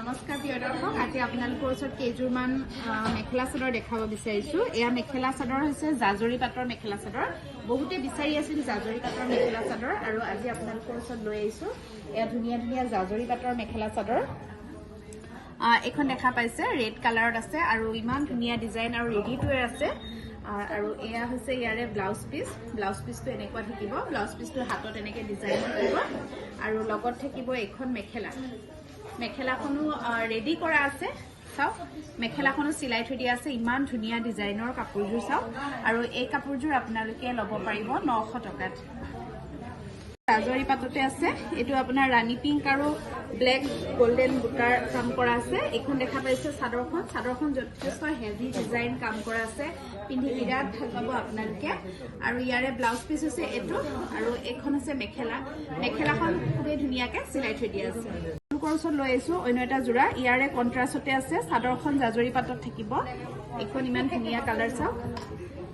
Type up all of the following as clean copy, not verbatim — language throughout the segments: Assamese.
নমস্কাৰ প্ৰিয় দৰ্শক, আজি আপোনালোকৰ ওচৰত কেইযোৰমান মেখেলা চাদৰ দেখাব বিচাৰিছোঁ। এয়া মেখেলা চাদৰ হৈছে জাজৰি পাটৰ মেখেলা চাদৰ। বহুতে বিচাৰি আছিল জাজৰি পাটৰ মেখেলা চাদৰ আৰু আজি আপোনালোকৰ ওচৰত লৈ আহিছোঁ। এয়া ধুনীয়া ধুনীয়া জাজৰি পাটৰ মেখেলা চাদৰ। এখন দেখা পাইছে ৰেড কালাৰত আছে আৰু ইমান ধুনীয়া ডিজাইন আৰু ৰেডি টু ৱেৰ আছে। আৰু এয়া হৈছে ইয়াৰে ব্লাউজ পিচটো এনেকুৱা থাকিব। ব্লাউজ পিচটো হাতত এনেকৈ ডিজাইন থাকিব আৰু লগত থাকিব এখন মেখেলাখনো ৰেডি কৰা আছে। চাওক, মেখেলাখনো চিলাই থৈ দিয়া আছে। ইমান ধুনীয়া ডিজাইনৰ কাপোৰযোৰ চাওক, আৰু এই কাপোৰযোৰ আপোনালোকে ল'ব পাৰিব 900 টকাত। জাজৰি পাটতে আছে। এইটো আপোনাৰ ৰাণী পিংক আৰু ব্লেক গোল্ডেন বুটাৰ কাম কৰা আছে। এইখন দেখা পাইছে চাদৰখন যথেষ্ট হেভি ডিজাইন কাম কৰা আছে। পিন্ধি বিৰাট ভাল পাব আপোনালোকে। আৰু ইয়াৰে ব্লাউজ পিচ হৈছে এইটো, আৰু এইখন হৈছে মেখেলাখন খুবেই ধুনীয়াকৈ চিলাই থৈ দিয়া আছে। আপোনালোকৰ ওচৰত লৈ আহিছোঁ অন্য এটা যোৰা। ইয়াৰে কণ্ট্ৰাষ্টতে আছে। চাদৰখন জাজৰি পাটত থাকিব। এইখন ইমান ধুনীয়া কালাৰ চাওক,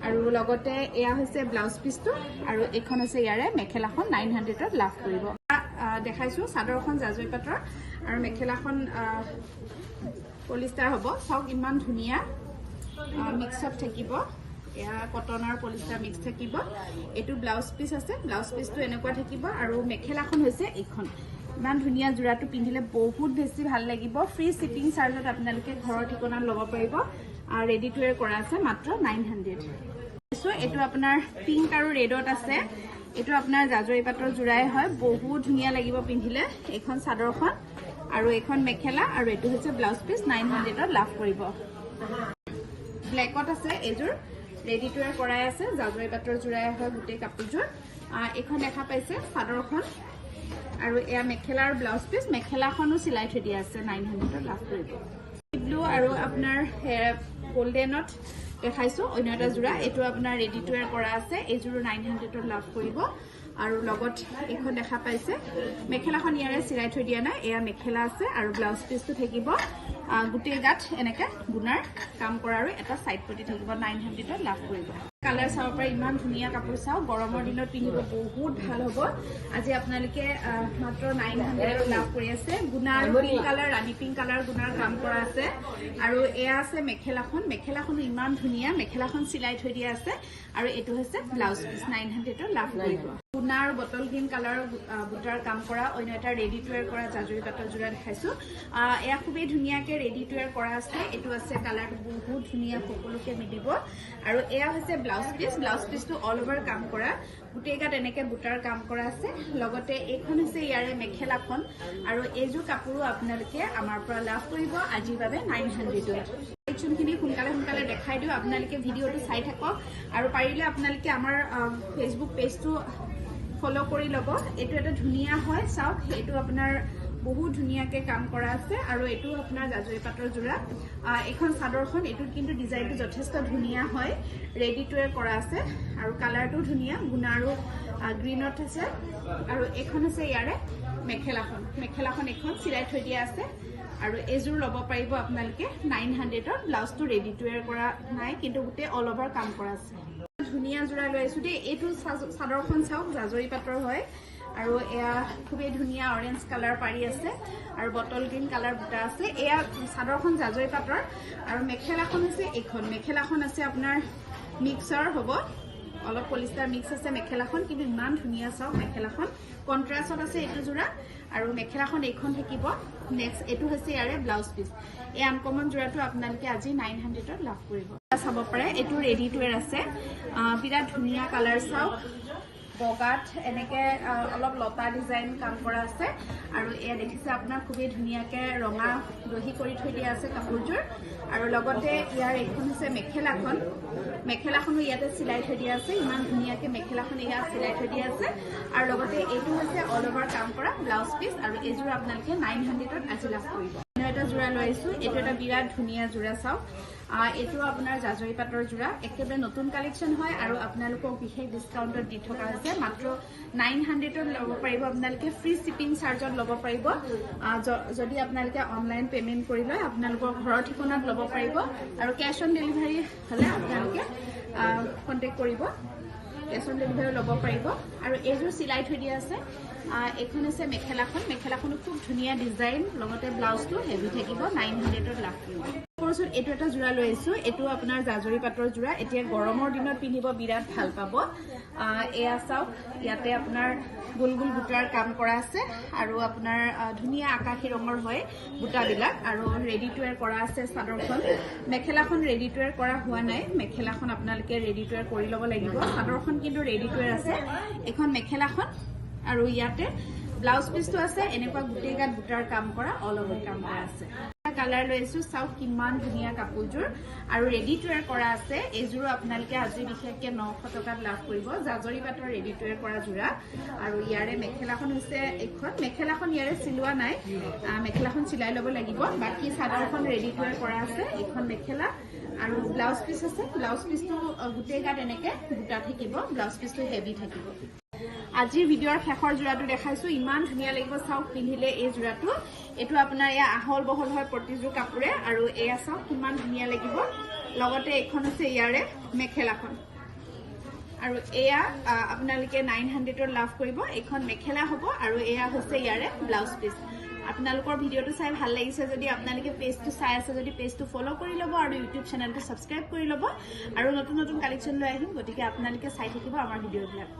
আৰু লগতে এয়া হৈছে ব্লাউজ পিচটো, আৰু এইখন হৈছে ইয়াৰে মেখেলাখন 900ত লাভ কৰিব। দেখাইছোঁ চাদৰখন জাজৰি পাটৰ আৰু মেখেলাখন পলিষ্টাৰ হ'ব। চাওক ইমান ধুনীয়া মিক্সত থাকিব। এয়া কটন আৰু পলিষ্টাৰ মিক্স থাকিব। এইটো ব্লাউজ পিচ আছে। ব্লাউজ পিচটো এনেকুৱা থাকিব, আৰু মেখেলাখন হৈছে এইখন। ইমান ধুনীয়া যোৰাটো পিন্ধিলে বহুত বেছি ভাল লাগিব। ফ্ৰী শ্বিপিং চাৰ্জত আপোনালোকে ঘৰৰ ঠিকনাত ল'ব পাৰিব। ৰেডি টু ৱেৰ কৰা আছে, মাত্ৰ 900। এইটো আপোনাৰ পিংক আৰু ৰেডত আছে। এইটো আপোনাৰ জাজৰি পাটৰ যোৰাই হয়। বহুত ধুনীয়া লাগিব পিন্ধিলে। এইখন চাদৰখন আৰু এইখন মেখেলা, আৰু এইটো হৈছে ব্লাউজ পিচ 900ত লাভ কৰিব। ব্লেকত আছে এইযোৰ, ৰেডি টু ৱেৰ কৰাই আছে। জাজৰি পাটৰ যোৰাই হয় গোটেই কাপোৰযোৰ। এইখন দেখা পাইছে চাদৰখন, আৰু এয়া মেখেলা আৰু ব্লাউজ পিচ। মেখেলাখনো চিলাই থৈ দিয়া আছে। 900ত লাভ কৰিব। ব্লু আৰু আপোনাৰ গোল্ডেনত দেখাইছোঁ অন্য এটা যোৰা। এইটো আপোনাৰ ৰেডি টু ৱেৰ কৰা আছে। এইযোৰো 900ত লাভ কৰিব। আৰু লগত এইখন দেখা পাইছে মেখেলাখন ইয়াৰে চিলাই থৈ দিয়া নাই। এয়া মেখেলা আছে, আৰু ব্লাউজ পিচটো থাকিব গোটেই গাত এনেকৈ গুণাৰ কাম কৰা, আৰু এটা চাইড পটি থাকিব। 900ত লাভ কৰিব। কালাৰ চাব পাৰে। ইমান ধুনীয়া কাপোৰ চাওক, গৰমৰ দিনত পিন্ধিব বহুত ভাল হ'ব। আজি আপোনালোকে মাত্ৰ 900ত লাভ কৰি আছে। গুণাৰ পিংক কালাৰ, ৰাণী পিংক কালাৰ গুণাৰ কাম কৰা আছে। আৰু এয়া আছে মেখেলাখনো ইমান ধুনীয়া। মেখেলাখন চিলাই থৈ দিয়া আছে, আৰু এইটো হৈছে ব্লাউজ পিচ। 900ত লাভ কৰিব। গুণা আৰু বটল গ্ৰীণ কালাৰৰ বুটাৰ কাম কৰা অন্য এটা ৰেডি টু ৱেৰ কৰা জাজৰি পাটৰ যোৰা দেখাইছোঁ। এয়া খুবেই ধুনীয়াকৈ ৰেডি টু ৱেৰ কৰা আছে। এইটো আছে কালাৰটো বহুত ধুনীয়া, সকলোকে মিলিব। আৰু এয়া হৈছে ব্লাউজ পিচটো অল অভাৰ কাম কৰা। গোটেই গাত এনেকৈ বুটাৰ কাম কৰা আছে। লগতে এইখন হৈছে ইয়াৰে মেখেলাখন, আৰু এইযোৰ কাপোৰো আপোনালোকে আমাৰ পৰা লাভ কৰিব আজিৰ বাবে 900ত। কালেকশ্যনখিনি সোনকালে দেখাই দিওঁ। আপোনালোকে ভিডিঅ'টো চাই থাকক, আৰু পাৰিলে আপোনালোকে আমাৰ ফেচবুক পেজটো ফ'ল' কৰি ল'ব। এইটো এটা ধুনীয়া হয়, চাওক। এইটো আপোনাৰ বহুত ধুনীয়াকৈ কাম কৰা আছে, আৰু এইটো আপোনাৰ জাজৰি পাটৰ যোৰা। এইখন চাদৰখন, এইটোত কিন্তু ডিজাইনটো যথেষ্ট ধুনীয়া হয়। ৰেডি টু ৱেৰ কৰা আছে, আৰু কালাৰটো ধুনীয়া। গুণা আৰু গ্ৰীণত আছে। আৰু এইখন হৈছে ইয়াৰে মেখেলাখন এইখন চিলাই থৈ দিয়া আছে। আৰু এইযোৰ ল'ব পাৰিব আপোনালোকে 900ত। ব্লাউজটো ৰেডি টু ৱেৰ কৰা নাই, কিন্তু গোটেই অল অভাৰ কাম কৰা আছে। ধুনীয়া যোৰা লৈ আহিছোঁ দেই। এইটো চাদৰখন চাওক, জাজৰি পাটৰ হয়, আৰু এয়া খুবেই ধুনীয়া অৰেঞ্জ কালাৰ পাৰি আছে, আৰু বটল গ্ৰীণ কালাৰ বুটা আছে। এয়া চাদৰখন জাজৰি পাটৰ, আৰু মেখেলাখন হৈছে এইখন। মেখেলাখন আছে আপোনাৰ মিক্সৰ হ'ব, অলপ পলিষ্টাৰ মিক্স আছে মেখেলাখন, কিন্তু ইমান ধুনীয়া চাওক। মেখেলাখন কণ্ট্ৰাষ্টত আছে এইটো যোৰা, আৰু মেখেলাখন এইখন থাকিব। নেক্সট এইটো হৈছে ইয়াৰে ব্লাউজ পিচ। এই আনকমন যোৰাটো আপোনালোকে আজি 900ত লাভ কৰিব। চাব পাৰে এইটো ৰেডি টু ৱেৰ আছে। বিৰাট ধুনীয়া কালাৰ চাওক। বগাত এনেকৈ অলপ লতা ডিজাইন কাম কৰা আছে, আৰু এয়া দেখিছে আপোনাৰ খুবেই ধুনীয়াকৈ ৰঙা দহি কৰি থৈ দিয়া আছে কাপোৰযোৰ। আৰু লগতে ইয়াৰ এইখন হৈছে মেখেলাখনো ইয়াতে চিলাই থৈ দিয়া আছে। ইমান ধুনীয়াকৈ মেখেলাখন ইয়াত চিলাই থৈ দিয়া আছে, আৰু লগতে এইটো হৈছে অল অভাৰ কাম কৰা ব্লাউজ পিচ, আৰু এইযোৰ আপোনালোকে 900ত আজি লাভ কৰিব। এটা যোৰা লৈ আহিছোঁ। এইটো এটা বিৰাট ধুনীয়া যোৰা চাওক। এইটো আপোনাৰ জাজৰি পাটৰ যোৰা, একেবাৰে নতুন কালেকশ্যন হয়, আৰু আপোনালোকক বিশেষ ডিছকাউণ্টত দি থকা হৈছে। মাত্ৰ 900ত ল'ব পাৰিব আপোনালোকে। ফ্ৰী শ্বিপিং চাৰ্জত ল'ব পাৰিব। যদি আপোনালোকে অনলাইন পে'মেণ্ট কৰি লয়, আপোনালোকৰ ঘৰৰ ঠিকনাত ল'ব পাৰিব, আৰু কেছ অন ডেলিভাৰী হ'লে আপোনালোকে কণ্টেক্ট কৰিব। কেছ অন ডেলিভাৰী ল'ব পাৰিব আৰু এইযোৰ চিলাই থৈ দিয়া আছে এইখন আছে মেখেলাখনো খুব ধুনীয়া ডিজাইন লগতে ব্লাউজটো হেভি থাকিব 900ত লাভ কৰিব কোৰচত এইটো এটা জোৰা লৈ আহিছো এইটো আপোনাৰ জাজৰি পাটৰ জোৰা এতিয়া গৰমৰ দিনত পিন্ধিব বিৰাট ভাল পাব এয়া চাওক ইয়াতে আপোনাৰ গোল গোল বুটাৰ কাম কৰা আছে আৰু আপোনাৰ ধুনীয়া আকাশী ৰঙৰ হয় বুটাবিলাক আৰু ৰেডি টু ৱেৰ কৰা আছে চাদৰখন মেখেলাখন ৰেডি টু ৱেৰ কৰা হোৱা নাই মেখেলাখন আপোনালোকে ৰেডি টু ৱেৰ কৰি ল'ব লাগিব চাদৰখন কিন্তু ৰেডি টু ৱেৰ আছে এখন মেখেলাখন আৰু ইয়াতে ব্লাউজ পিসটো আছে এনেকুৱা গুটেই গাত বুটাৰ কাম কৰা অল ওভাৰ কাম কৰা আছে কালাৰ লৈছো চাওক কিমান ধুনীয়া কাপোৰযোৰ আৰু ৰেডি টু ৱেৰ কৰা আছে এইযোৰো আপোনালোকে আজি বিশেষকৈ 900 টকাত লাভ কৰিব জাজৰি পাটৰ ৰেডি টু ৱেৰ কৰা জোৰা আৰু ইয়াৰে মেখেলাখন হৈছে এখন মেখেলাখন ইয়াৰে চিলোৱা নাই মেখেলাখন চিলাই ল'ব লাগিব বাকি চাদৰখন ৰেডি টু ৱেৰ কৰা আছে এখন মেখেলা আৰু ব্লাউজ পিস আছে ব্লাউজ পিসটো গুটেই গাত এনেকে বুটা থাকিব ব্লাউজ পিসটো হেভি থাকিব আজিৰ ভিডিঅ'ৰ শেষৰ জোৰাটো দেখাইছো ইমান ধুনীয়া লাগিব চাওক পিন্ধিলে এই জোৰাটো এটো আপোনাৰ ইয়া আহল বহল হয় প্ৰতিযোৰ কাপোৰে আৰু এয়া চাওক কিমান ধুনীয়া লাগিব লগতে এখন আছে ইয়াৰে মেখেলাখন আৰু এয়া আপোনালোকে 900ত লাভ কৰিব এখন মেখেলা হ'ব আৰু এয়া হৈছে ইয়াৰে ব্লাউজ পিস আপোনালোকৰ ভিডিঅ'টো চাই ভাল লাগিছে যদি আপোনালোকে পেজটো চাই আছে যদি পেজটো ফলো কৰি ল'ব আৰু ইউটিউব চেনেলটো সাবস্ক্ৰাইব কৰি ল'ব আৰু নতুন নতুন কালেকচন লৈ আহিম গতিকে আপোনালোকে চাই থাকিব আমাৰ ভিডিঅ'বিলাক